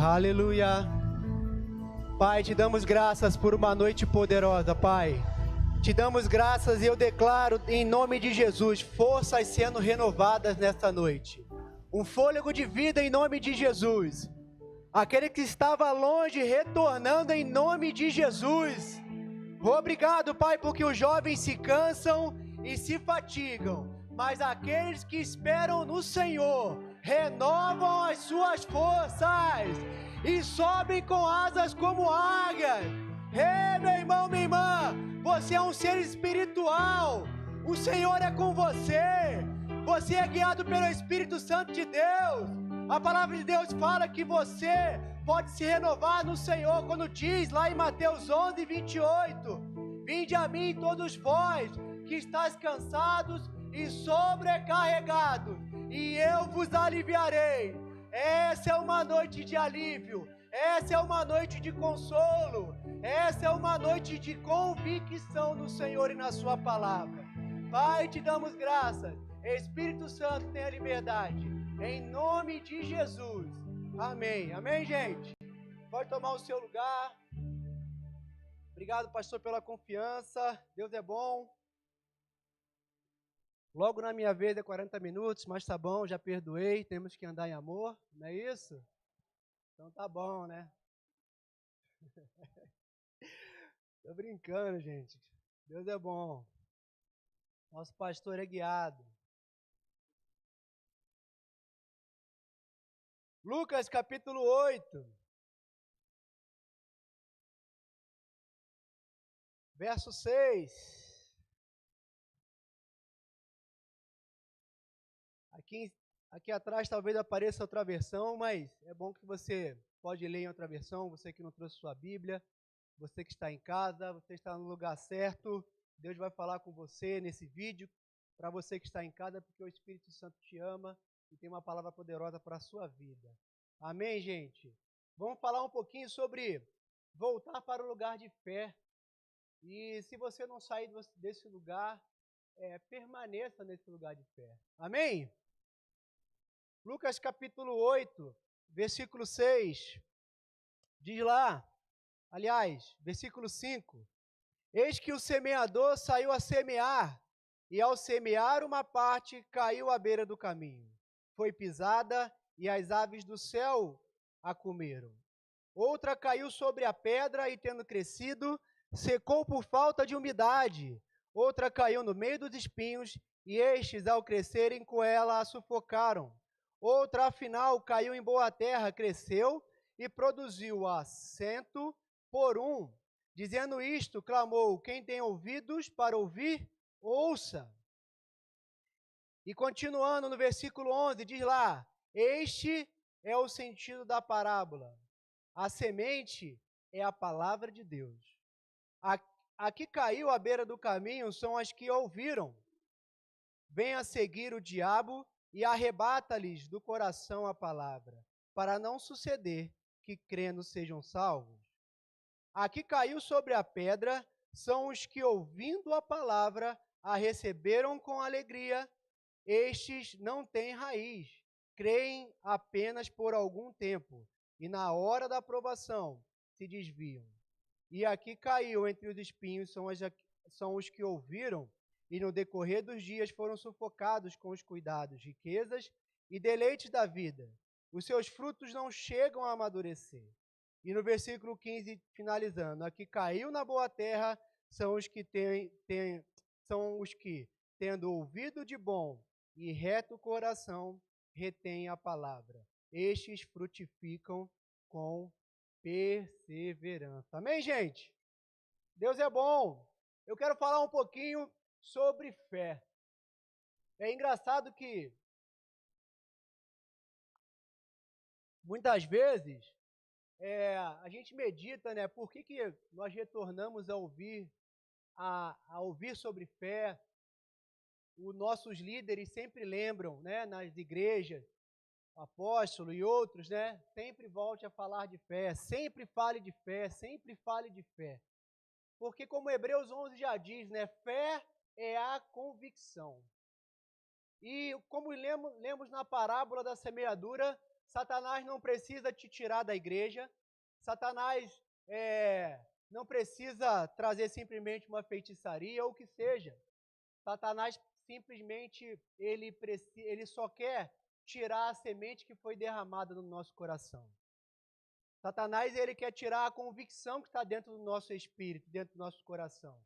Aleluia. Pai, te damos graças por uma noite poderosa, Pai. Te damos graças e eu declaro em nome de Jesus, forças sendo renovadas nesta noite. Um fôlego de vida em nome de Jesus. Aquele que estava longe, retornando em nome de Jesus. Obrigado, Pai, porque os jovens se cansam e se fatigam, mas aqueles que esperam no Senhor renovam as suas forças e sobem com asas como águias. Ei, meu irmão, minha irmã, você é um ser espiritual, o Senhor é com você, você é guiado pelo Espírito Santo de Deus. A palavra de Deus fala que você pode se renovar no Senhor, quando diz lá em Mateus 11, 28, vinde a mim todos vós que estáis cansados e sobrecarregados, e eu vos aliviarei. Essa é uma noite de alívio, essa é uma noite de consolo, essa é uma noite de convicção no Senhor e na sua palavra. Pai, te damos graças. Espírito Santo, tenha liberdade, em nome de Jesus. Amém. Amém, gente? Pode tomar o seu lugar. Obrigado, pastor, pela confiança. Deus é bom. Logo na minha vez é 40 minutos, mas tá bom, já perdoei. Temos que andar em amor, não é isso? Então tá bom, né? Tô brincando, gente. Deus é bom. Nosso pastor é guiado. Lucas capítulo 8. Verso 6. Aqui atrás talvez apareça outra versão, mas é bom que você pode ler em outra versão, você que não trouxe sua Bíblia, você que está em casa, você está no lugar certo. Deus vai falar com você nesse vídeo, para você que está em casa, porque o Espírito Santo te ama e tem uma palavra poderosa para a sua vida. Amém, gente? Vamos falar um pouquinho sobre voltar para o lugar de fé. E se você não sair desse lugar, permaneça nesse lugar de fé. Amém? Lucas capítulo 8, versículo 6, diz lá, aliás, versículo 5, eis que o semeador saiu a semear, e ao semear uma parte caiu à beira do caminho, foi pisada e as aves do céu a comeram. Outra caiu sobre a pedra e, tendo crescido, secou por falta de umidade. Outra caiu no meio dos espinhos, e estes, ao crescerem com ela, a sufocaram. Outra, afinal, caiu em boa terra, cresceu e produziu a 100 por 1. Dizendo isto, clamou: quem tem ouvidos para ouvir, ouça. E continuando no versículo 11, diz lá, este é o sentido da parábola. A semente é a palavra de Deus. A que caiu à beira do caminho são as que ouviram. Vem a seguir o diabo e arrebata-lhes do coração a palavra, para não suceder que crendo sejam salvos. A que caiu sobre a pedra são os que, ouvindo a palavra, a receberam com alegria. Estes não têm raiz, creem apenas por algum tempo, e na hora da aprovação se desviam. E a que caiu entre os espinhos são os que ouviram, e no decorrer dos dias foram sufocados com os cuidados, riquezas e deleites da vida. Os seus frutos não chegam a amadurecer. E no versículo 15, finalizando, a que caiu na boa terra são os que tendo ouvido de bom e reto coração, retêm a palavra. Estes frutificam com perseverança. Amém, gente? Deus é bom. Eu quero falar um pouquinho sobre fé. É engraçado que muitas vezes a gente medita, né? Por que nós retornamos a ouvir sobre fé? Os nossos líderes sempre lembram, né? Nas igrejas, o apóstolo e outros, né? Sempre volte a falar de fé, sempre fale de fé, sempre fale de fé. Porque como Hebreus 11 já diz, né? Fé é a convicção. E como lemos na parábola da semeadura, Satanás não precisa te tirar da igreja. Satanás não precisa trazer simplesmente uma feitiçaria ou o que seja. Satanás simplesmente ele só quer tirar a semente que foi derramada no nosso coração. Satanás ele quer tirar a convicção que está dentro do nosso espírito, dentro do nosso coração.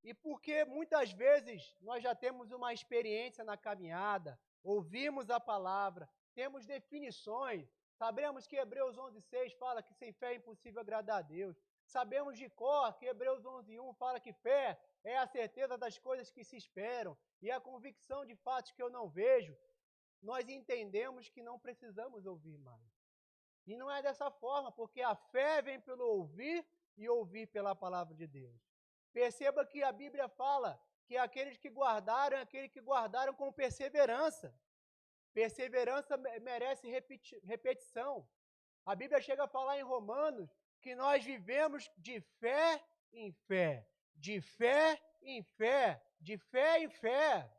E porque muitas vezes nós já temos uma experiência na caminhada, ouvimos a palavra, temos definições, sabemos que Hebreus 11:6 fala que sem fé é impossível agradar a Deus. Sabemos de cor que Hebreus 11:1 fala que fé é a certeza das coisas que se esperam e a convicção de fatos que eu não vejo. Nós entendemos que não precisamos ouvir mais. E não é dessa forma, porque a fé vem pelo ouvir e ouvir pela palavra de Deus. Perceba que a Bíblia fala que aqueles que guardaram com perseverança. Perseverança merece repetição. A Bíblia chega a falar em Romanos que nós vivemos de fé em fé, de fé em fé, de fé em fé,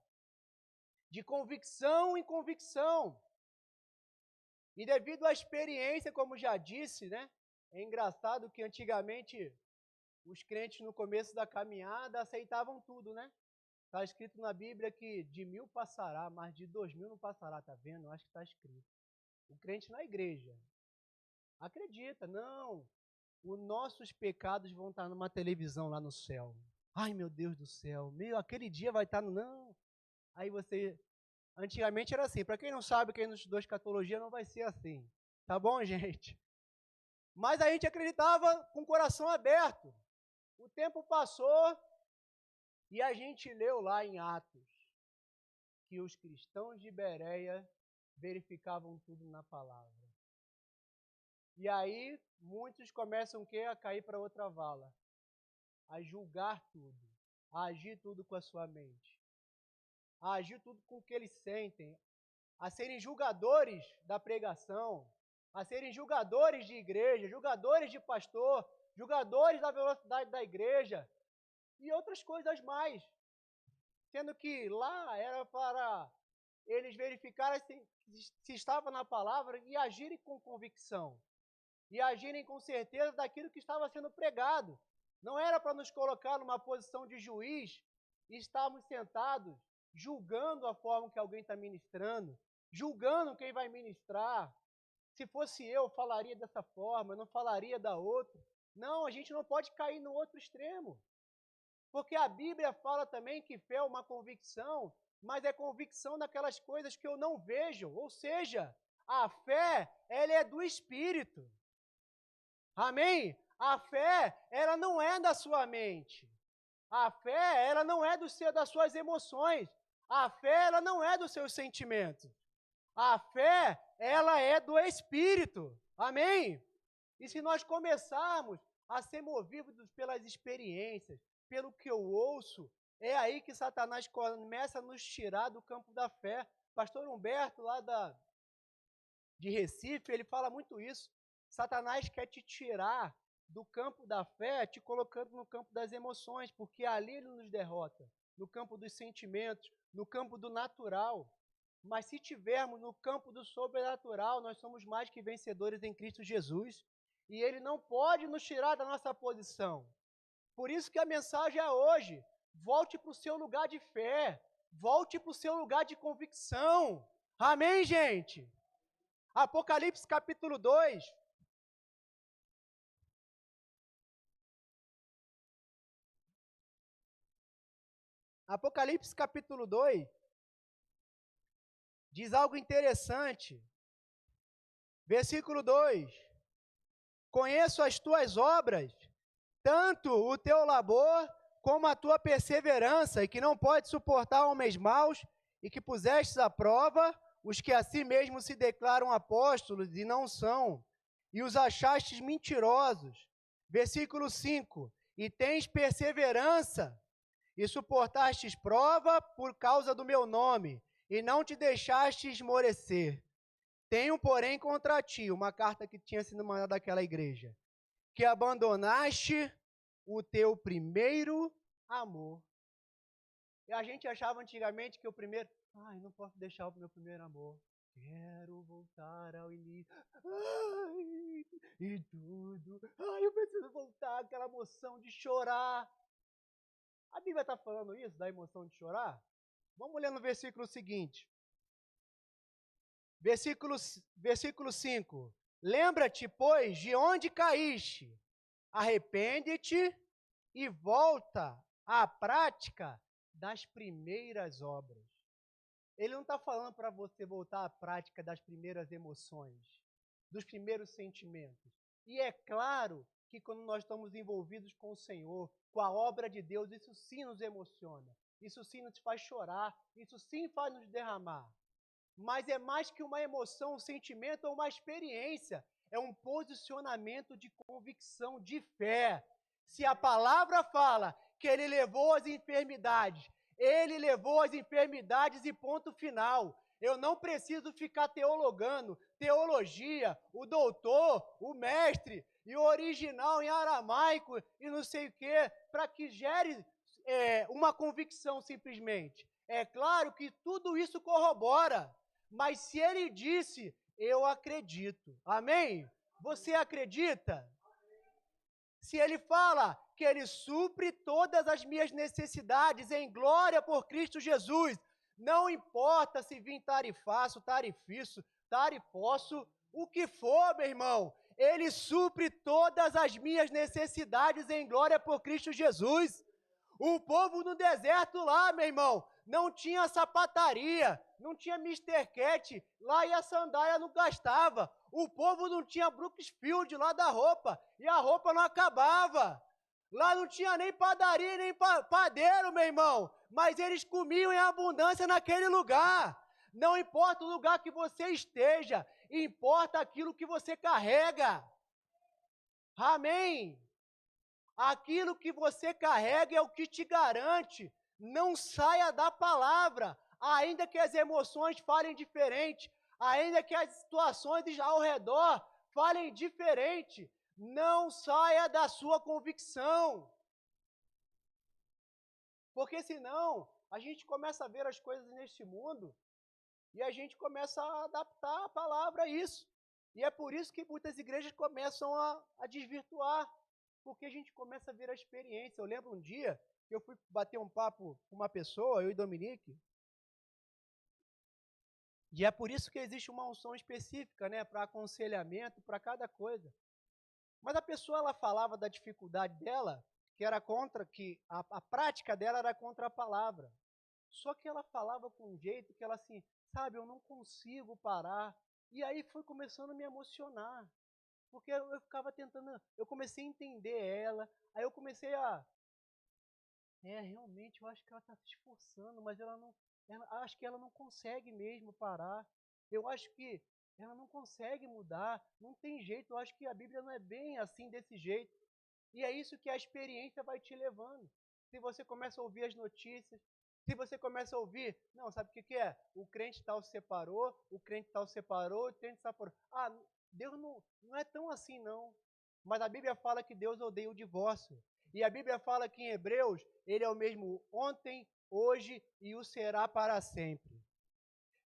de convicção em convicção. E devido à experiência, como já disse, né? É engraçado que antigamente os crentes no começo da caminhada aceitavam tudo, né? Está escrito na Bíblia que de 1000 passará, mas de 2000 não passará, tá vendo? Eu acho que está escrito. O crente na igreja acredita, não, os nossos pecados vão estar numa televisão lá no céu. Ai, meu Deus do céu, aquele dia vai estar no... Não. Aí você... Antigamente era assim, para quem não sabe, quem não estudou escatologia, não vai ser assim. Tá bom, gente? Mas a gente acreditava com o coração aberto. O tempo passou e a gente leu lá em Atos que os cristãos de Bereia verificavam tudo na palavra. E aí, muitos começam o quê? A cair para outra vala. A julgar tudo. A agir tudo com a sua mente. A agir tudo com o que eles sentem. A serem julgadores da pregação. A serem julgadores de igreja, julgadores de pastor, julgadores da velocidade da igreja. E outras coisas mais. Sendo que lá era para eles verificarem se estava na palavra e agirem com convicção. E agirem com certeza daquilo que estava sendo pregado. Não era para nos colocar numa posição de juiz e estarmos sentados julgando a forma que alguém está ministrando, julgando quem vai ministrar. Se fosse eu falaria dessa forma, não falaria da outra. Não, a gente não pode cair no outro extremo. Porque a Bíblia fala também que fé é uma convicção, mas é convicção daquelas coisas que eu não vejo. Ou seja, a fé, ela é do Espírito. Amém? A fé, ela não é da sua mente. A fé, ela não é das suas emoções. A fé, ela não é dos seus sentimentos. A fé, ela é do Espírito. Amém? E se nós começarmos a ser movidos pelas experiências, pelo que eu ouço, é aí que Satanás começa a nos tirar do campo da fé. Pastor Humberto, lá de Recife, ele fala muito isso. Satanás quer te tirar do campo da fé, te colocando no campo das emoções, porque ali ele nos derrota, no campo dos sentimentos, no campo do natural. Mas se tivermos no campo do sobrenatural, nós somos mais que vencedores em Cristo Jesus, e ele não pode nos tirar da nossa posição. Por isso que a mensagem é hoje, volte para o seu lugar de fé, volte para o seu lugar de convicção. Amém, gente? Apocalipse capítulo 2. Apocalipse capítulo 2 diz algo interessante. Versículo 2. Conheço as tuas obras, tanto o teu labor como a tua perseverança, e que não pode suportar homens maus, e que pusestes à prova os que a si mesmos se declaram apóstolos e não são, e os achastes mentirosos. Versículo 5. E tens perseverança, e suportastes prova por causa do meu nome, e não te deixaste esmorecer. Tenho, porém, contra ti uma carta que tinha sido mandada àquela igreja, que abandonaste o teu primeiro amor. E a gente achava antigamente que o primeiro... não posso deixar o meu primeiro amor. Quero voltar ao início. Ai, e tudo. Ai, eu preciso voltar àquela emoção de chorar. A Bíblia está falando isso, da emoção de chorar? Vamos ler no versículo seguinte. Versículo 5. Lembra-te, pois, de onde caíste. Arrepende-te e volta à prática das primeiras obras. Ele não está falando para você voltar à prática das primeiras emoções, dos primeiros sentimentos. E é claro que quando nós estamos envolvidos com o Senhor, com a obra de Deus, isso sim nos emociona, isso sim nos faz chorar, isso sim faz nos derramar. Mas é mais que uma emoção, um sentimento ou uma experiência, é um posicionamento de convicção, de fé. Se a palavra fala que ele levou as enfermidades, ele levou as enfermidades e ponto final. Eu não preciso ficar teologando, teologia, o doutor, o mestre, e o original em aramaico e não sei o quê, para que gere uma convicção simplesmente. É claro que tudo isso corrobora, mas se ele disse, eu acredito. Amém? Você acredita? Se ele fala que ele supre todas as minhas necessidades em glória por Cristo Jesus, não importa se vim tarifaço, tarifiço, tarifosso, o que for, meu irmão, ele supre todas as minhas necessidades em glória por Cristo Jesus. O povo no deserto lá, meu irmão, não tinha sapataria, não tinha Mr. Cat, lá e a sandália não gastava. O povo não tinha Brooksfield lá da roupa, e a roupa não acabava. Lá não tinha nem padaria, nem padeiro, meu irmão, mas eles comiam em abundância naquele lugar. Não importa o lugar que você esteja, importa aquilo que você carrega. Amém? Aquilo que você carrega é o que te garante. Não saia da palavra, ainda que as emoções falem diferente, ainda que as situações ao redor falem diferente. Não saia da sua convicção. Porque senão a gente começa a ver as coisas neste mundo e a gente começa a adaptar a palavra a isso. E é por isso que muitas igrejas começam a desvirtuar. Porque a gente começa a ver a experiência. Eu lembro um dia que eu fui bater um papo com uma pessoa, eu e Dominique, e é por isso que existe uma unção específica, né, para aconselhamento, para cada coisa. Mas a pessoa, ela falava da dificuldade dela, que era contra, que a prática dela era contra a palavra. Só que ela falava com um jeito que ela assim, sabe, eu não consigo parar. E aí foi começando a me emocionar. Porque eu ficava tentando, eu comecei a entender ela, aí eu comecei realmente, eu acho que ela está se esforçando, mas acho que ela não consegue mesmo parar. Eu acho que ela não consegue mudar, não tem jeito, eu acho que a Bíblia não é bem assim, desse jeito. E é isso que a experiência vai te levando. Se você começa a ouvir as notícias, se você começa a ouvir, não, sabe o que é? O crente tal se separou, o crente tal se separou, o crente separou. Ah, Deus não é tão assim, não. Mas a Bíblia fala que Deus odeia o divórcio. E a Bíblia fala que em Hebreus, ele é o mesmo ontem, hoje e o será para sempre.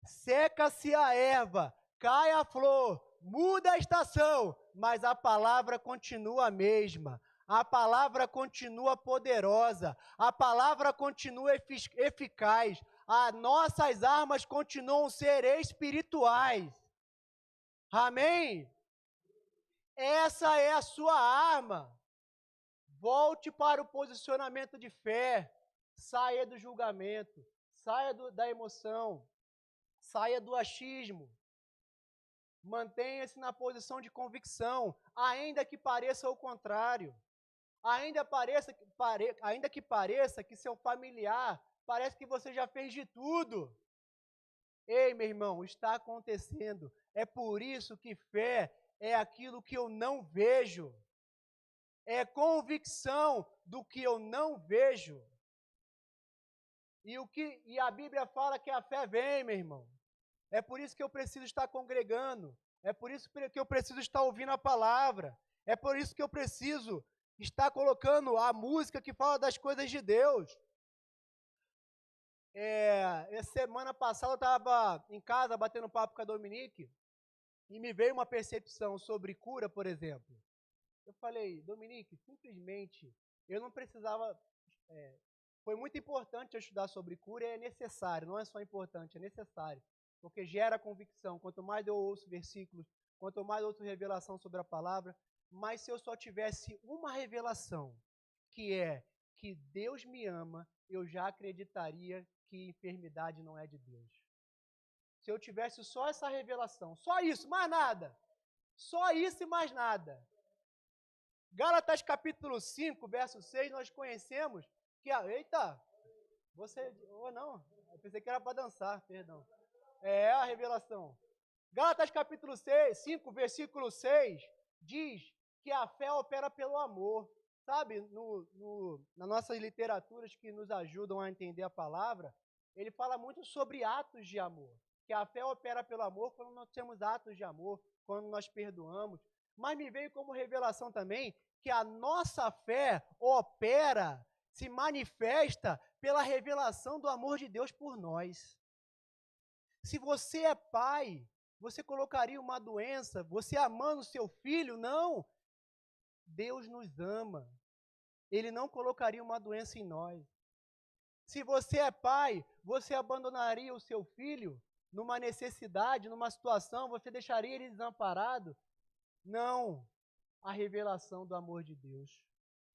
Seca-se a erva, cai a flor, muda a estação, mas a palavra continua a mesma. A palavra continua poderosa, a palavra continua eficaz, as nossas armas continuam a ser espirituais. Amém? Essa é a sua arma. Volte para o posicionamento de fé, saia do julgamento, saia da emoção, saia do achismo. Mantenha-se na posição de convicção, ainda que pareça o contrário. Ainda que pareça que seu familiar parece que você já fez de tudo. Ei, meu irmão, está acontecendo. É por isso que fé é aquilo que eu não vejo. É convicção do que eu não vejo. E a Bíblia fala que a fé vem, meu irmão. É por isso que eu preciso estar congregando. É por isso que eu preciso estar ouvindo a palavra. É por isso que eu preciso estar colocando a música que fala das coisas de Deus. Essa semana passada eu estava em casa batendo papo com a Dominique e me veio uma percepção sobre cura, por exemplo. Eu falei, Dominique, simplesmente eu não precisava. é, Foi muito importante eu estudar sobre cura e é necessário, não é só importante, é necessário, porque gera convicção. Quanto mais eu ouço versículos, quanto mais eu ouço revelação sobre a palavra, mas se eu só tivesse uma revelação, que é que Deus me ama, eu já acreditaria que enfermidade não é de Deus. Se eu tivesse só essa revelação, só isso, mais nada. Só isso e mais nada. Gálatas capítulo 5, verso 6, nós conhecemos que eita, você, ou não, eu pensei que era para dançar, perdão. É a revelação. Gálatas capítulo 6, 5, versículo 6, diz que a fé opera pelo amor. Sabe, nas nossas literaturas que nos ajudam a entender a palavra, ele fala muito sobre atos de amor. Que a fé opera pelo amor quando nós temos atos de amor, quando nós perdoamos. Mas me veio como revelação também que a nossa fé opera, se manifesta pela revelação do amor de Deus por nós. Se você é pai, você colocaria uma doença, você amando seu filho? Não. Deus nos ama. Ele não colocaria uma doença em nós. Se você é pai, você abandonaria o seu filho numa necessidade, numa situação, você deixaria ele desamparado? Não. A revelação do amor de Deus.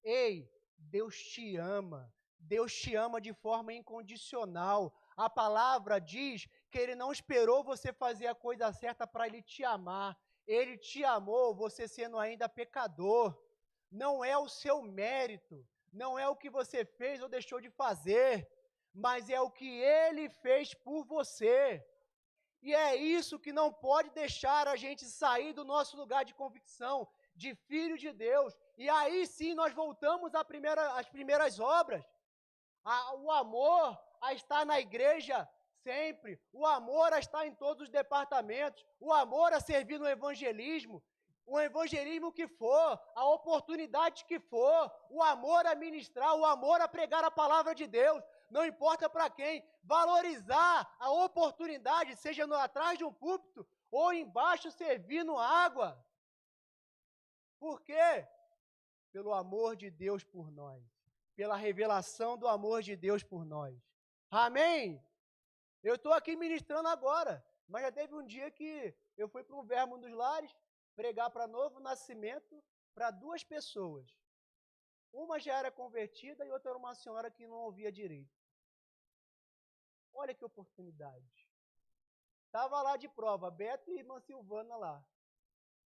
Ei, Deus te ama. Deus te ama de forma incondicional. A palavra diz que Ele não esperou você fazer a coisa certa para Ele te amar. Ele te amou, você sendo ainda pecador. Não é o seu mérito, não é o que você fez ou deixou de fazer, mas é o que Ele fez por você. E é isso que não pode deixar a gente sair do nosso lugar de convicção, de filho de Deus. E aí sim nós voltamos às primeiras obras. O amor a estar na igreja sempre, o amor a estar em todos os departamentos, o amor a servir no evangelismo, o evangelismo que for, a oportunidade que for, o amor a ministrar, o amor a pregar a palavra de Deus, não importa para quem, valorizar a oportunidade, seja atrás de um púlpito ou embaixo servindo água. Por quê? Pelo amor de Deus por nós, pela revelação do amor de Deus por nós. Amém? Eu estou aqui ministrando agora, mas já teve um dia que eu fui para um Verbo dos Lares pregar para novo nascimento para 2 pessoas. Uma já era convertida e outra era uma senhora que não ouvia direito. Olha que oportunidade. Estava lá de prova, Beto e irmã Silvana lá.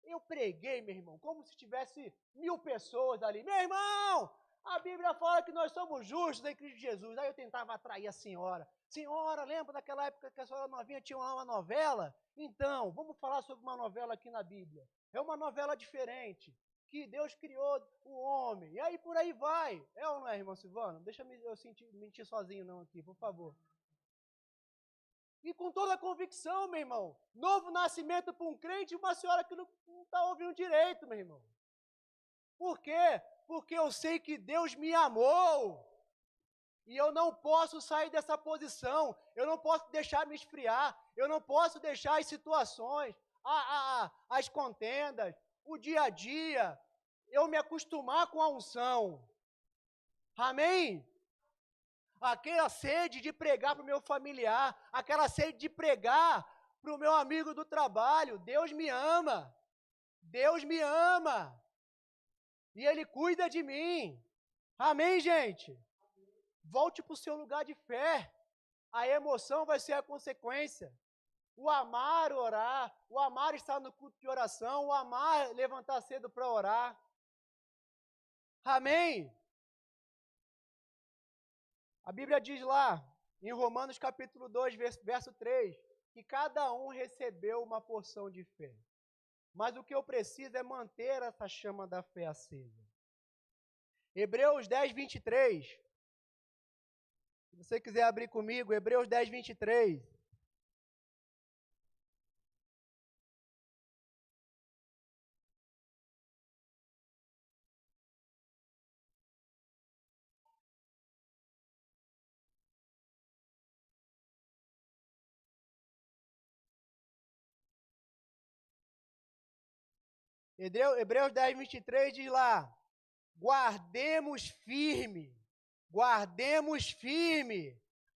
Eu preguei, meu irmão, como se tivesse 1000 pessoas ali. Meu irmão, a Bíblia fala que nós somos justos em Cristo Jesus. Aí eu tentava atrair a senhora. Senhora, lembra daquela época que a senhora novinha tinha uma novela? Então, vamos falar sobre uma novela aqui na Bíblia. É uma novela diferente, que Deus criou o homem. E aí por aí vai. É ou não é, irmão Silvano? Deixa eu mentir sozinho não aqui, por favor. E com toda a convicção, meu irmão. Novo nascimento para um crente e uma senhora que não está ouvindo direito, meu irmão. Por quê? Porque eu sei que Deus me amou. E eu não posso sair dessa posição. Eu não posso deixar me esfriar. Eu não posso deixar as situações, as contendas, o dia a dia, eu me acostumar com a unção. Amém? Aquela sede de pregar para o meu familiar, aquela sede de pregar para o meu amigo do trabalho. Deus me ama. Deus me ama. E Ele cuida de mim. Amém, gente? Volte para o seu lugar de fé. A emoção vai ser a consequência. O amar orar, o amar estar no culto de oração, o amar levantar cedo para orar. Amém? A Bíblia diz lá, em Romanos capítulo 2, verso 3, que cada um recebeu uma porção de fé. Mas o que eu preciso é manter essa chama da fé acesa. Hebreus 10, 23. Se você quiser abrir comigo, Hebreus 10, 23. Hebreus 10, 23 diz lá, guardemos firme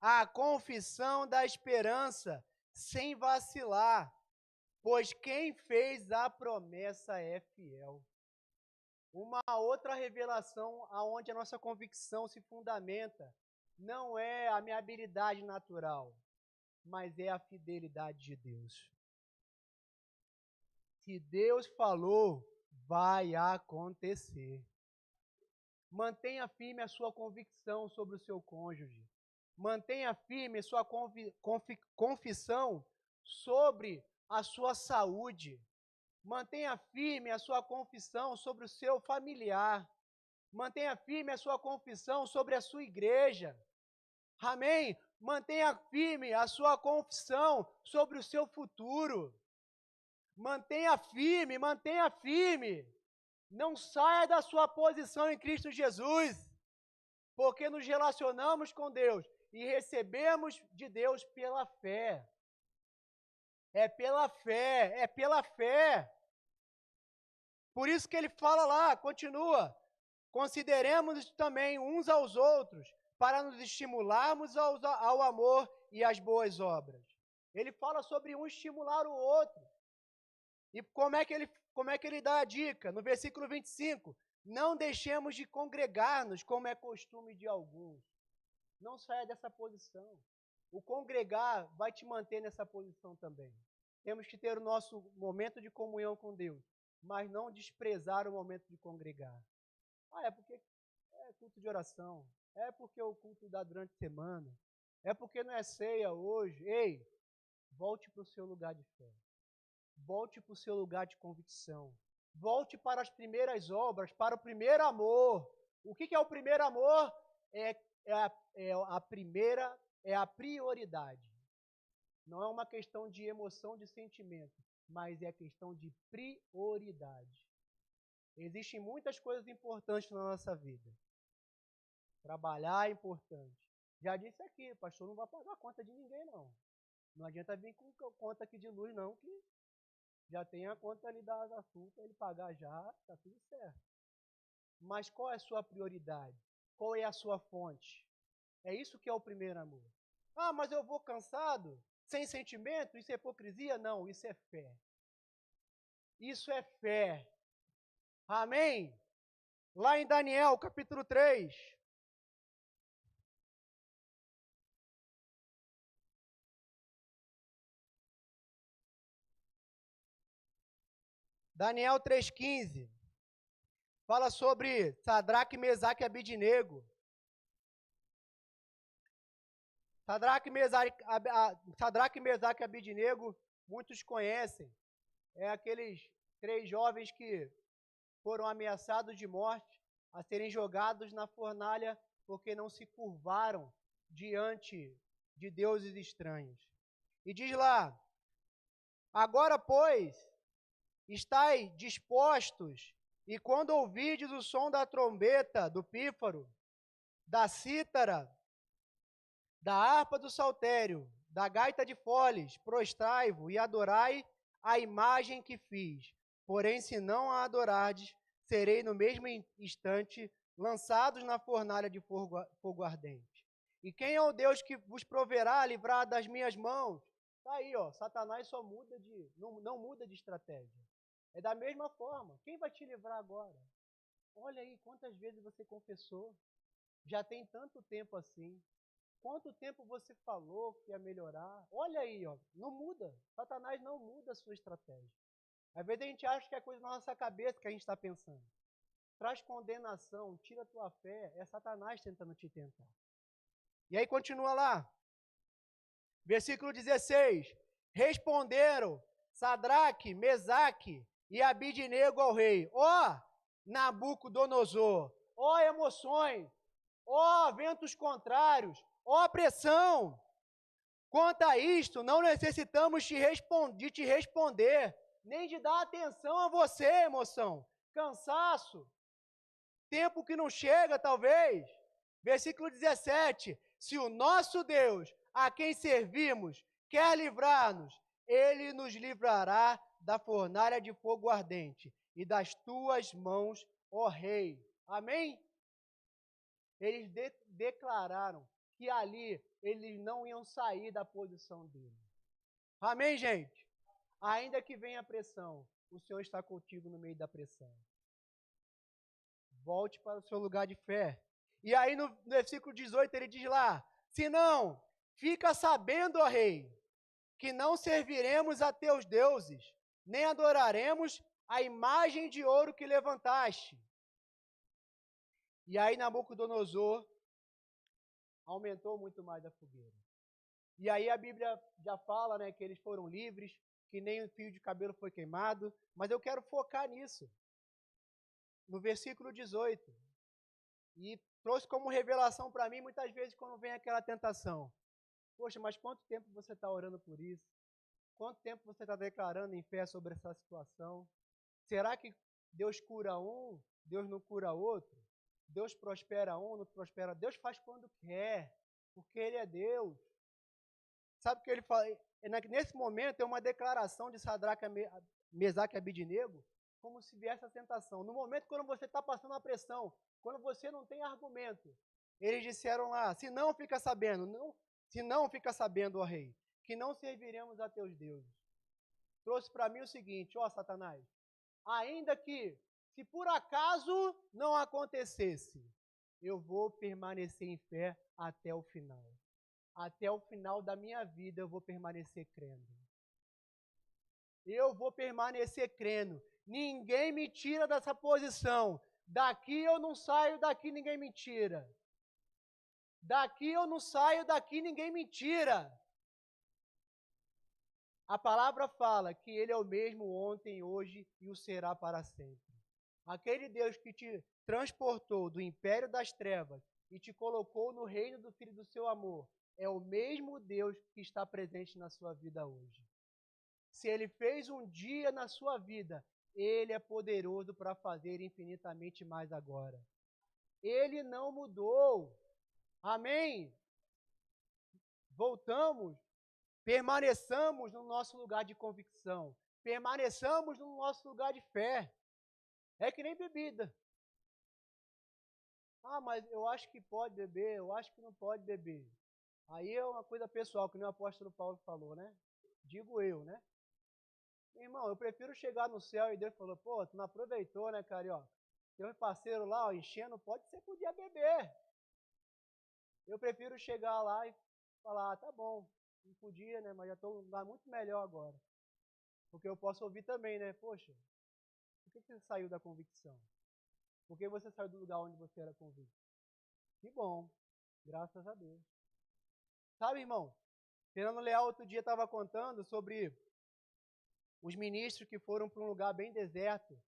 a confissão da esperança, sem vacilar, pois quem fez a promessa é fiel. Uma outra revelação aonde a nossa convicção se fundamenta não é a minha habilidade natural, mas é a fidelidade de Deus. Se Deus falou, vai acontecer. Mantenha firme a sua convicção sobre o seu cônjuge. Mantenha firme a sua confissão sobre a sua saúde. Mantenha firme a sua confissão sobre o seu familiar. Mantenha firme a sua confissão sobre a sua igreja. Amém? Mantenha firme a sua confissão sobre o seu futuro. Mantenha firme, mantenha firme. Não saia da sua posição em Cristo Jesus, porque nos relacionamos com Deus e recebemos de Deus pela fé. É pela fé, é pela fé. Por isso que ele fala lá, continua, consideremos também uns aos outros, para nos estimularmos ao amor e às boas obras. Ele fala sobre um estimular o outro. E como é que ele dá a dica? No versículo 25, não deixemos de congregar-nos, como é costume de alguns. Não saia dessa posição. O congregar vai te manter nessa posição também. Temos que ter o nosso momento de comunhão com Deus, mas não desprezar o momento de congregar. É porque é culto de oração, é porque o culto dá durante a semana, é porque não é ceia hoje. Ei, volte para o seu lugar de fé. Volte para o seu lugar de convicção. Volte para as primeiras obras, para o primeiro amor. O que é o primeiro amor? É a prioridade. Não é uma questão de emoção, de sentimento, mas é a questão de prioridade. Existem muitas coisas importantes na nossa vida. Trabalhar é importante. Já disse aqui, o pastor não vai pagar a conta de ninguém, não. Não adianta vir com conta aqui de luz, não, que já tem a conta ali da Azul para ele pagar já, está tudo certo. Mas qual é a sua prioridade? Qual é a sua fonte? É isso que é o primeiro amor. Ah, mas eu vou cansado, sem sentimento, isso é hipocrisia? Não, isso é fé. Isso é fé. Amém? Lá em Daniel, capítulo 3. Daniel 3,15. Fala sobre Sadraque, Mesaque e Abidnego. Sadraque, Mesaque e Abidnego, muitos conhecem. É aqueles 3 jovens que foram ameaçados de morte a serem jogados na fornalha porque não se curvaram diante de deuses estranhos. E diz lá, agora, pois, estai dispostos, e quando ouvides o som da trombeta, do pífaro, da cítara, da harpa do saltério, da gaita de foles, prostrai-vos e adorai a imagem que fiz. Porém, se não a adorardes, serei no mesmo instante lançados na fornalha de fogo ardente. E quem é o Deus que vos proverá a livrar das minhas mãos? Está aí, ó, Satanás só não muda de estratégia. É da mesma forma. Quem vai te livrar agora? Olha aí quantas vezes você confessou. Já tem tanto tempo assim. Quanto tempo você falou que ia melhorar? Olha aí, ó, não muda. Satanás não muda a sua estratégia. Às vezes a gente acha que é coisa na nossa cabeça que a gente está pensando. Traz condenação, tira a tua fé, é Satanás tentando te tentar. E aí continua lá. Versículo 16. Responderam Sadraque, Mesaque e Abidnego ao rei. Ó Nabucodonosor, ó emoções, ó ventos contrários, ó pressão. Quanto a isto, não necessitamos de te responder, nem de dar atenção a você, emoção. Cansaço, tempo que não chega, talvez. Versículo 17. Se o nosso Deus, a quem servimos, quer livrar-nos, Ele nos livrará da fornalha de fogo ardente e das tuas mãos, ó Rei. Amém? Eles declararam que ali eles não iam sair da posição dele. Amém, gente? Ainda que venha a pressão, o Senhor está contigo no meio da pressão. Volte para o seu lugar de fé. E aí no versículo 18 ele diz lá: se não, fica sabendo, ó Rei, que não serviremos a teus deuses, nem adoraremos a imagem de ouro que levantaste. E aí Nabucodonosor aumentou muito mais a fogueira. E aí a Bíblia já fala, né, que eles foram livres, que nem um fio de cabelo foi queimado, mas eu quero focar nisso, no versículo 18. E trouxe como revelação para mim, muitas vezes, quando vem aquela tentação. Poxa, mas quanto tempo você está orando por isso? Quanto tempo você está declarando em fé sobre essa situação? Será que Deus cura um, Deus não cura outro? Deus prospera um, não prospera? Deus faz quando quer, porque Ele é Deus. Sabe o que ele fala? Nesse momento é uma declaração de Sadraque, Mesaque e Abidnego, como se viesse a tentação. No momento quando você está passando a pressão, quando você não tem argumento, eles disseram lá: se não fica sabendo, se não fica sabendo, ó rei, que não serviremos a teus deuses. Trouxe para mim o seguinte: ó Satanás, ainda que se por acaso não acontecesse, eu vou permanecer em fé até o final. Até o final da minha vida eu vou permanecer crendo. Eu vou permanecer crendo. Ninguém me tira dessa posição. Daqui eu não saio, daqui ninguém me tira. Daqui eu não saio, daqui ninguém me tira. A palavra fala que Ele é o mesmo ontem, hoje e o será para sempre. Aquele Deus que te transportou do império das trevas e te colocou no reino do Filho do seu amor, é o mesmo Deus que está presente na sua vida hoje. Se Ele fez um dia na sua vida, Ele é poderoso para fazer infinitamente mais agora. Ele não mudou. Amém? Voltamos, permaneçamos no nosso lugar de convicção, permaneçamos no nosso lugar de fé. É que nem bebida. Ah, mas eu acho que pode beber, eu acho que não pode beber. Aí é uma coisa pessoal, que nem o apóstolo Paulo falou, né? Digo eu, né? Irmão, eu prefiro chegar no céu e Deus falou: pô, tu não aproveitou, né, carioca? Tem um parceiro lá, ó, enchendo, você podia beber. Eu prefiro chegar lá e falar: tá bom, não podia, né, mas já estou num lugar muito melhor agora. Porque eu posso ouvir também, né? Poxa, por que você saiu da convicção? Por que você saiu do lugar onde você era convicto? Que bom, graças a Deus. Sabe, irmão, Fernando Leal outro dia estava contando sobre os ministros que foram para um lugar bem deserto,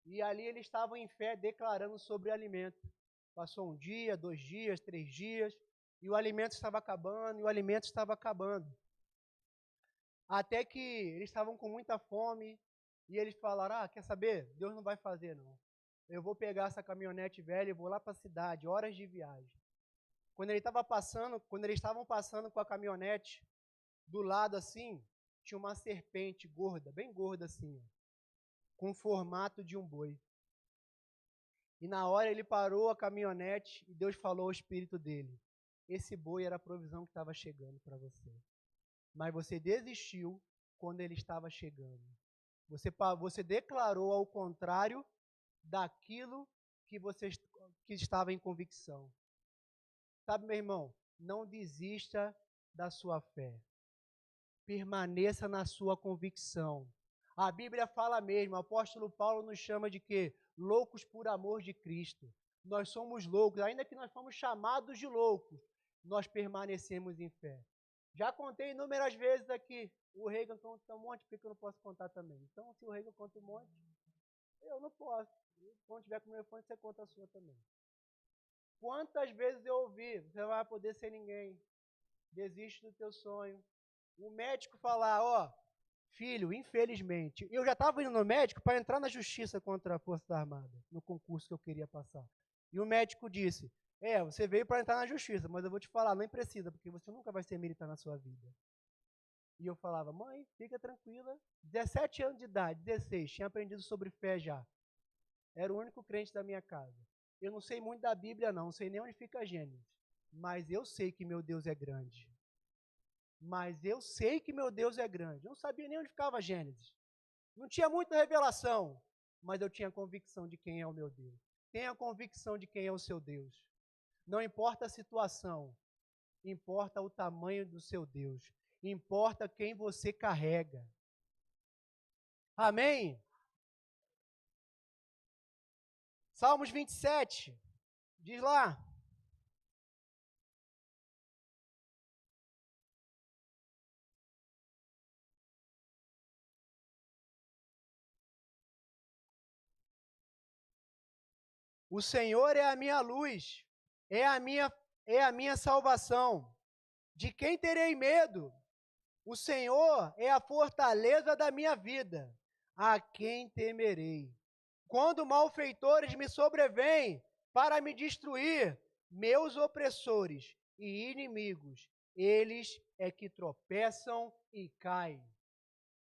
e ali eles estavam em fé declarando sobre o alimento. Passou um dia, 2 dias, 3 dias, e o alimento estava acabando, e o alimento estava acabando. Até que eles estavam com muita fome, e eles falaram: ah, quer saber? Deus não vai fazer, não. Eu vou pegar essa caminhonete velha e vou lá para a cidade, horas de viagem. Quando eles estavam passando com a caminhonete, do lado assim, tinha uma serpente gorda, bem gorda assim, ó, com o formato de um boi. E na hora ele parou a caminhonete e Deus falou ao espírito dele: esse boi era a provisão que estava chegando para você. Mas você desistiu quando ele estava chegando. Você declarou ao contrário daquilo que estava em convicção. Sabe, meu irmão, não desista da sua fé. Permaneça na sua convicção. A Bíblia fala mesmo, o apóstolo Paulo nos chama de quê? Loucos por amor de Cristo. Nós somos loucos, ainda que nós fomos chamados de loucos, nós permanecemos em fé. Já contei inúmeras vezes aqui, o Reagan conta um monte, por que eu não posso contar também? Então, se o Reagan conta um monte, eu não posso. Quando tiver com o meu fone, você conta a sua também. Quantas vezes eu ouvi, você não vai poder ser ninguém, desiste do teu sonho. O médico falar: ó, filho, infelizmente, eu já estava indo no médico para entrar na justiça contra a Força Armada, no concurso que eu queria passar. E o médico disse: você veio para entrar na justiça, mas eu vou te falar, nem precisa, porque você nunca vai ser militar na sua vida. E eu falava, mãe, fica tranquila. 17 anos de idade, 16, tinha aprendido sobre fé já. Era o único crente da minha casa. Eu não sei muito da Bíblia, não sei nem onde fica Gênesis. Mas eu sei que meu Deus é grande. Mas eu sei que meu Deus é grande. Eu não sabia nem onde ficava Gênesis. Não tinha muita revelação, mas eu tinha convicção de quem é o meu Deus. Tenha convicção de quem é o seu Deus. Não importa a situação, importa o tamanho do seu Deus. Importa quem você carrega. Amém? Salmos 27, diz lá. O Senhor é a minha luz, é a minha salvação. De quem terei medo? O Senhor é a fortaleza da minha vida. A quem temerei? Quando malfeitores me sobrevêm para me destruir, meus opressores e inimigos, eles é que tropeçam e caem.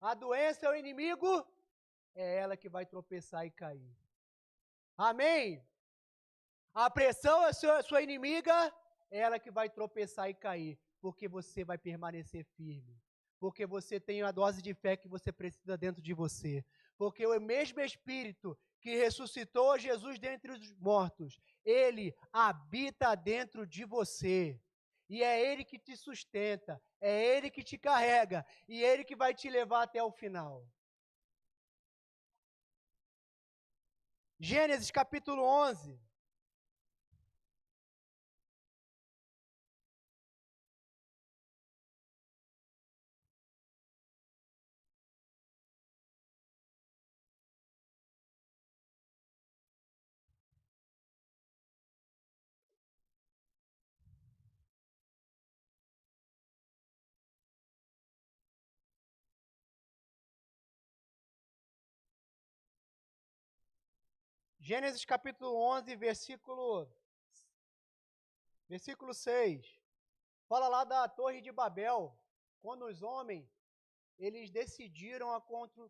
A doença é o inimigo, é ela que vai tropeçar e cair. Amém? A pressão é sua inimiga, é ela que vai tropeçar e cair, porque você vai permanecer firme, porque você tem a dose de fé que você precisa dentro de você, porque o mesmo Espírito que ressuscitou Jesus dentre os mortos, ele habita dentro de você, e é ele que te sustenta, é ele que te carrega, e é ele que vai te levar até o final. Gênesis capítulo 11. Gênesis capítulo 11, versículo 6. Fala lá da Torre de Babel, quando os homens, eles decidiram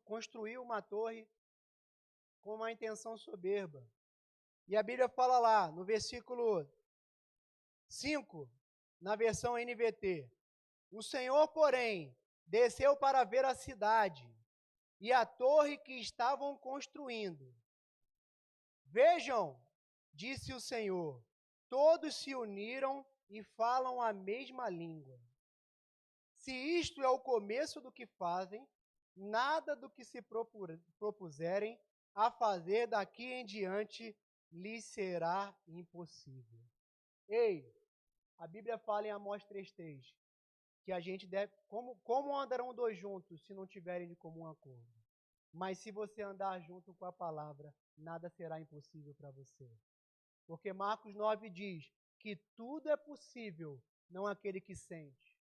construir uma torre com uma intenção soberba. E a Bíblia fala lá, no versículo 5, na versão NVT, o Senhor, porém, desceu para ver a cidade e a torre que estavam construindo. Vejam, disse o Senhor, todos se uniram e falam a mesma língua. Se isto é o começo do que fazem, nada do que se propuserem a fazer daqui em diante lhes será impossível. Ei, a Bíblia fala em Amós 3,3 que a gente deve, como andarão dois juntos se não tiverem de comum acordo? Mas se você andar junto com a palavra, nada será impossível para você. Porque Marcos 9 diz que tudo é possível, não aquele que sente.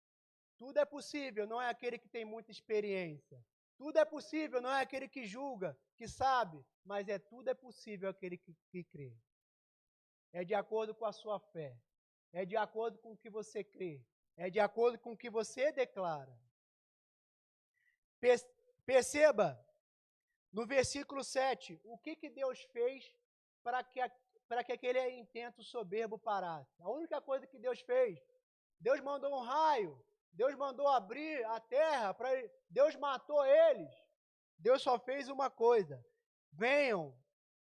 Tudo é possível, não é aquele que tem muita experiência. Tudo é possível, não é aquele que julga, que sabe, mas tudo é possível aquele que crê. É de acordo com a sua fé. É de acordo com o que você crê. É de acordo com o que você declara. Perceba, no versículo 7, o que Deus fez para que aquele intento soberbo parasse. A única coisa que Deus fez, Deus mandou um raio, Deus mandou abrir a terra, Deus matou eles. Deus só fez uma coisa: venham,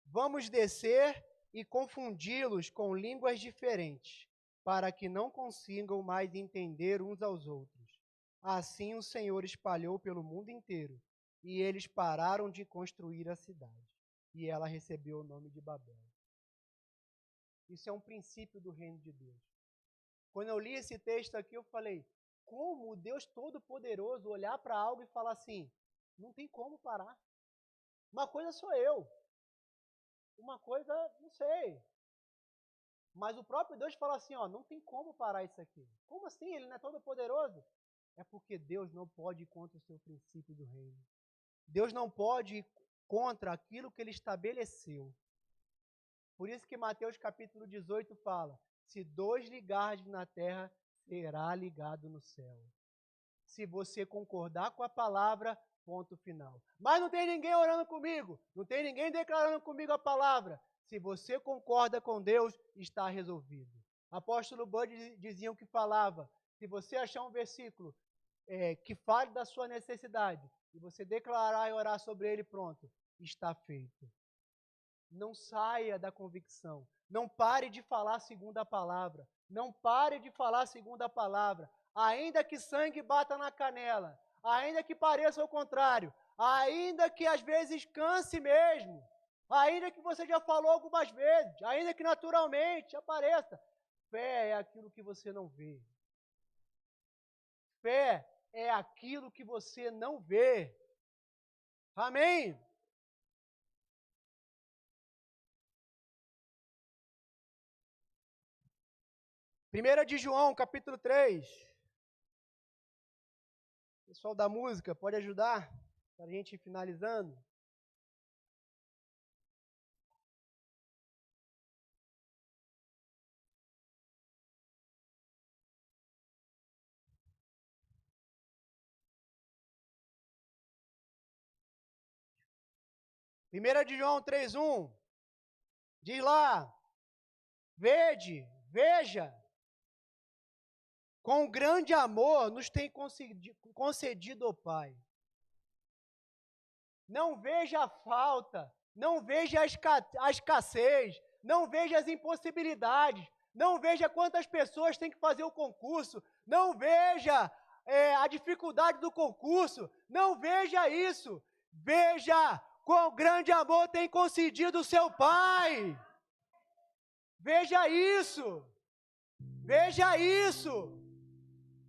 vamos descer e confundi-los com línguas diferentes, para que não consigam mais entender uns aos outros. Assim o Senhor espalhou pelo mundo inteiro, e eles pararam de construir a cidade, e ela recebeu o nome de Babel. Isso é um princípio do reino de Deus. Quando eu li esse texto aqui, eu falei, como o Deus Todo-Poderoso olhar para algo e falar assim, não tem como parar. Uma coisa sou eu, uma coisa não sei. Mas o próprio Deus fala assim, ó, não tem como parar isso aqui. Como assim? Ele não é Todo-Poderoso? É porque Deus não pode ir contra o seu princípio do reino. Deus não pode ir contra aquilo que ele estabeleceu. Por isso que Mateus capítulo 18 fala, se dois ligardes na terra, será ligado no céu. se você concordar com a palavra, ponto final. Mas não tem ninguém orando comigo, não tem ninguém declarando comigo a palavra. Se você concorda com Deus, está resolvido. Apóstolo Bud diziam que falava, se você achar um versículo que fale da sua necessidade, e você declarar e orar sobre ele, pronto, está feito. Não saia da convicção. Não pare de falar segundo a palavra. Não pare de falar segundo a palavra. Ainda que sangue bata na canela, ainda que pareça o contrário, ainda que às vezes canse mesmo, ainda que você já falou algumas vezes, ainda que naturalmente apareça, fé é aquilo que você não vê. Fé é aquilo que você não vê. Amém? Primeira de João, capítulo 3. Pessoal da música, pode ajudar? Para a gente ir finalizando. Primeira de João 3:1. Diz lá: veja, com grande amor nos tem concedido o Pai. Não veja a falta, não veja a escassez, não veja as impossibilidades, não veja quantas pessoas têm que fazer o concurso, não veja a dificuldade do concurso, não veja isso. Veja quão grande amor tem concedido o seu Pai. Veja isso. Veja isso.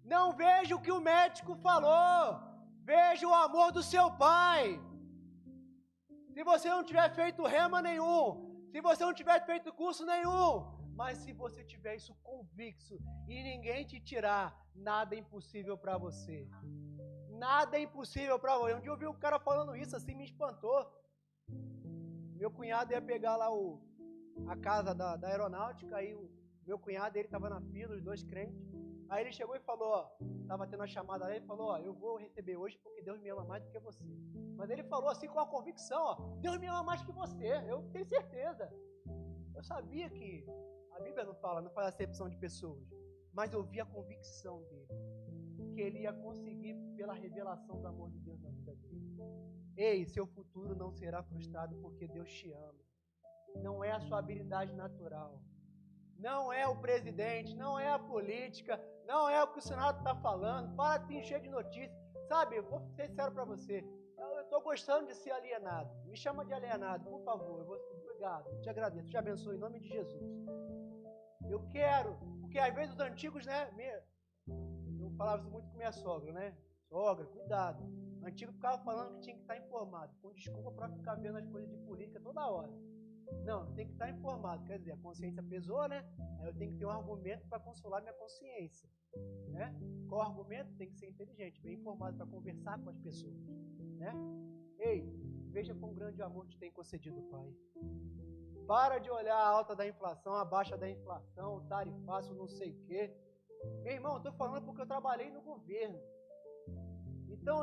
Não veja o que o médico falou. Veja o amor do seu Pai. Se você não tiver feito rema nenhum, se você não tiver feito curso nenhum, mas se você tiver isso convicto e ninguém te tirar, nada é impossível para você. Nada é impossível para você. Um dia eu vi um cara falando isso, assim, me espantou. Meu cunhado ia pegar lá a casa da aeronáutica, aí o meu cunhado, ele estava na fila, os dois crentes. Aí ele chegou e falou, estava tendo a chamada lá, ele falou, eu vou receber hoje porque Deus me ama mais do que você. Mas ele falou assim com a convicção, Deus me ama mais que você, eu tenho certeza. Eu sabia que a Bíblia não faz acepção de pessoas, mas eu vi a convicção dele, que ele ia conseguir pela revelação do amor de Deus na vida dele. Ei, seu futuro não será frustrado porque Deus te ama. Não é a sua habilidade natural. Não é o presidente, não é a política, não é o que o Senado está falando. Para de te encher de notícias. Sabe, eu vou ser sincero para você. Eu estou gostando de ser alienado. Me chama de alienado, por favor. Obrigado, te agradeço, te abençoe em nome de Jesus. Eu quero, porque às vezes os antigos, né? Eu falava isso muito com minha sogra, né? Sogra, cuidado. O antigo ficava falando que tinha que estar informado, com desculpa para ficar vendo as coisas de política toda hora. Não, tem que estar informado, quer dizer, a consciência pesou, né? Aí eu tenho que ter um argumento para consolar minha consciência, né? Qual argumento? Tem que ser inteligente, bem informado para conversar com as pessoas, né? Ei, veja quão grande amor te tem concedido, Pai. Para de olhar a alta da inflação, a baixa da inflação, o tarifaço, não sei o quê. Meu irmão, eu estou falando porque eu trabalhei no governo. Então,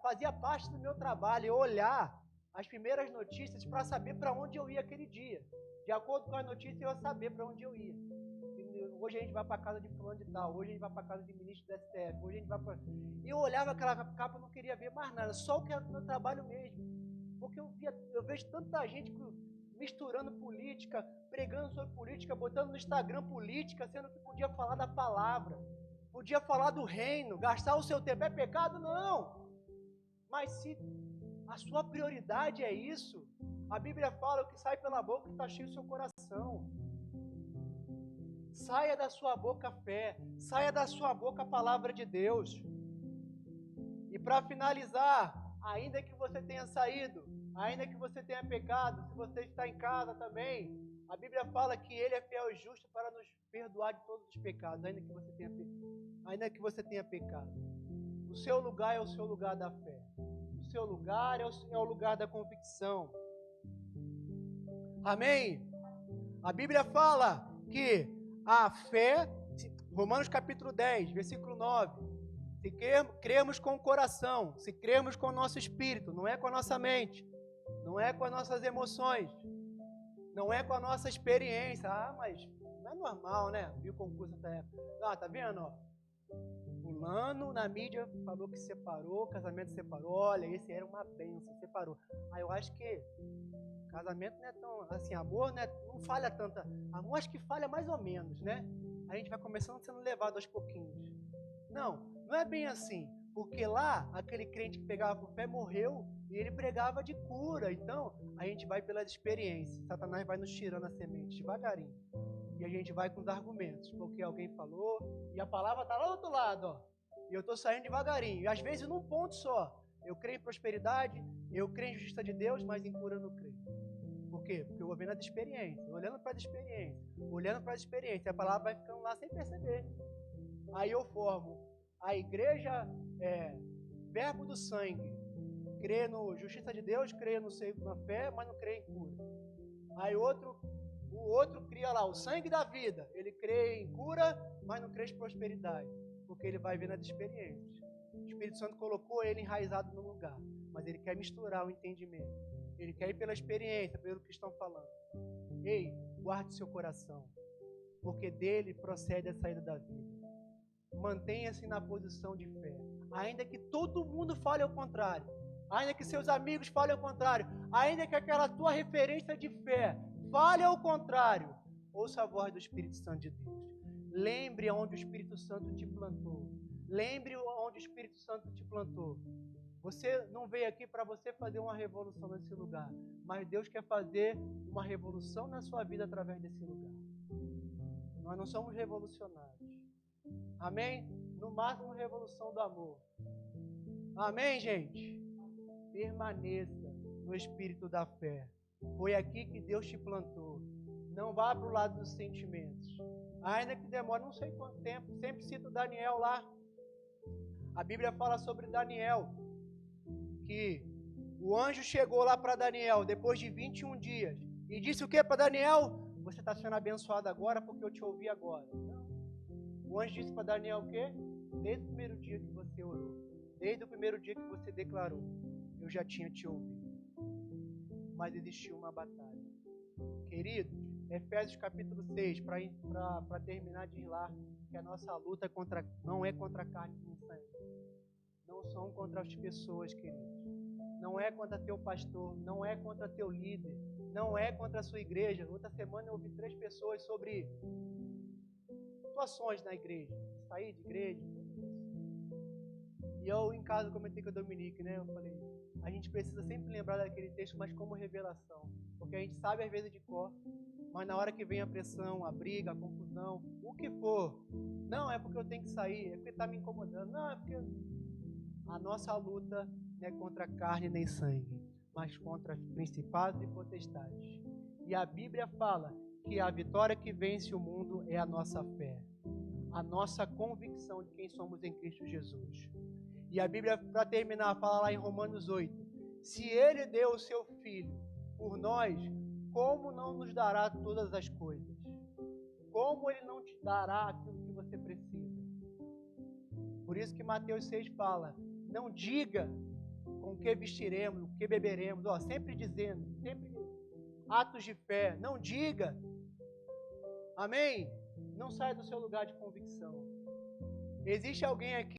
fazia parte do meu trabalho eu olhar as primeiras notícias para saber para onde eu ia aquele dia. De acordo com as notícias, eu ia saber para onde eu ia. Hoje a gente vai para a casa de fulano de tal, hoje a gente vai para a casa de ministro do STF, hoje a gente vai para... Eu olhava aquela capa e não queria ver mais nada, só o que era do meu trabalho mesmo. Porque eu vejo tanta gente misturando política, pregando sobre política, botando no Instagram política, sendo que podia falar da palavra, podia falar do reino, gastar o seu tempo. É pecado? Não! Mas se a sua prioridade é isso, a Bíblia fala que sai pela boca que está cheio o seu coração. Saia da sua boca a fé, saia da sua boca a palavra de Deus. E para finalizar, ainda que você tenha saído, ainda que você tenha pecado, se você está em casa também, a Bíblia fala que Ele é fiel e justo para nos perdoar de todos os pecados, ainda que você tenha pecado. O seu lugar é o seu lugar da fé. O seu lugar é o lugar da convicção. Amém? A Bíblia fala que a fé, Romanos capítulo 10, versículo 9. Se cremos com o coração, se cremos com o nosso espírito, não é com a nossa mente, não é com as nossas emoções, não é com a nossa experiência. Ah, mas não é normal, né? Viu o concurso nessa época. Ah, tá vendo? Ó? Fulano na mídia falou que separou, casamento separou. Olha, esse era uma bênção, separou. Ah, eu acho que casamento não é tão assim, amor não falha tanto. Amor acho que falha mais ou menos, né? A gente vai começando sendo levado aos pouquinhos. Não é bem assim. Porque lá, aquele crente que pegava o pé morreu e ele pregava de cura. Então, a gente vai pelas experiências. Satanás vai nos tirando a semente devagarinho. E a gente vai com os argumentos. Porque alguém falou e a palavra está lá do outro lado, ó. E eu estou saindo devagarinho. E às vezes num ponto só. Eu creio em prosperidade, eu creio em justiça de Deus, mas em cura eu não creio. Por quê? Porque eu vou vendo as experiências, olhando para as experiências, a palavra vai ficando lá sem perceber. Aí eu formo a igreja, verbo do sangue, crê no justiça de Deus, crê no seio na fé, mas não crê em cura. Aí o outro cria lá o sangue da vida, ele crê em cura, mas não crê em prosperidade, porque ele vai vendo as experiências. O Espírito Santo colocou ele enraizado no lugar, mas ele quer misturar o entendimento. Ele quer ir pela experiência, pelo que estão falando. Ei, guarde seu coração, porque dele procede a saída da vida. Mantenha-se na posição de fé. Ainda que todo mundo fale ao contrário, ainda que seus amigos falem ao contrário, ainda que aquela tua referência de fé fale ao contrário, ouça a voz do Espírito Santo de Deus. Lembre onde o Espírito Santo te plantou. Lembre onde o Espírito Santo te plantou. Você não veio aqui para você fazer uma revolução nesse lugar, mas Deus quer fazer uma revolução na sua vida através desse lugar. Nós não somos revolucionários. Amém? No máximo, revolução do amor. Amém, gente? Permaneça no espírito da fé. Foi aqui que Deus te plantou. Não vá para o lado dos sentimentos. Ainda que demore não sei quanto tempo. Sempre cito Daniel lá. A Bíblia fala sobre Daniel, que o anjo chegou lá para Daniel depois de 21 dias e disse o que para Daniel? Você está sendo abençoado agora porque eu te ouvi agora. Não. O anjo disse para Daniel o quê? Desde o primeiro dia que você orou, desde o primeiro dia que você declarou, eu já tinha te ouvido. Mas existiu uma batalha. Queridos, Efésios capítulo 6, para terminar, diz lá que a nossa luta não é contra a carne nem sangue. Não são contra as pessoas, queridos. Não é contra teu pastor, não é contra teu líder, não é contra a sua igreja. Outra semana eu ouvi 3 pessoas sobre situações na igreja, sair de igreja, tudo isso. E eu em casa comentei com a Dominique, né? Eu falei, a gente precisa sempre lembrar daquele texto, mas como revelação, porque a gente sabe às vezes de cor, mas na hora que vem a pressão, a briga, a confusão, o que for, não é porque eu tenho que sair, é porque está me incomodando, não, é porque a nossa luta não é contra carne nem sangue, mas contra principados e potestades. E a Bíblia fala que a vitória que vence o mundo é a nossa fé, a nossa convicção de quem somos em Cristo Jesus. E a Bíblia, para terminar, fala lá em Romanos 8, se Ele deu o seu Filho por nós, como não nos dará todas as coisas? Como Ele não te dará aquilo que você precisa? Por isso que Mateus 6 fala, não diga com o que vestiremos, o que beberemos, sempre dizendo, sempre atos de fé, não diga, amém? Não saia do seu lugar de convicção. Existe alguém aqui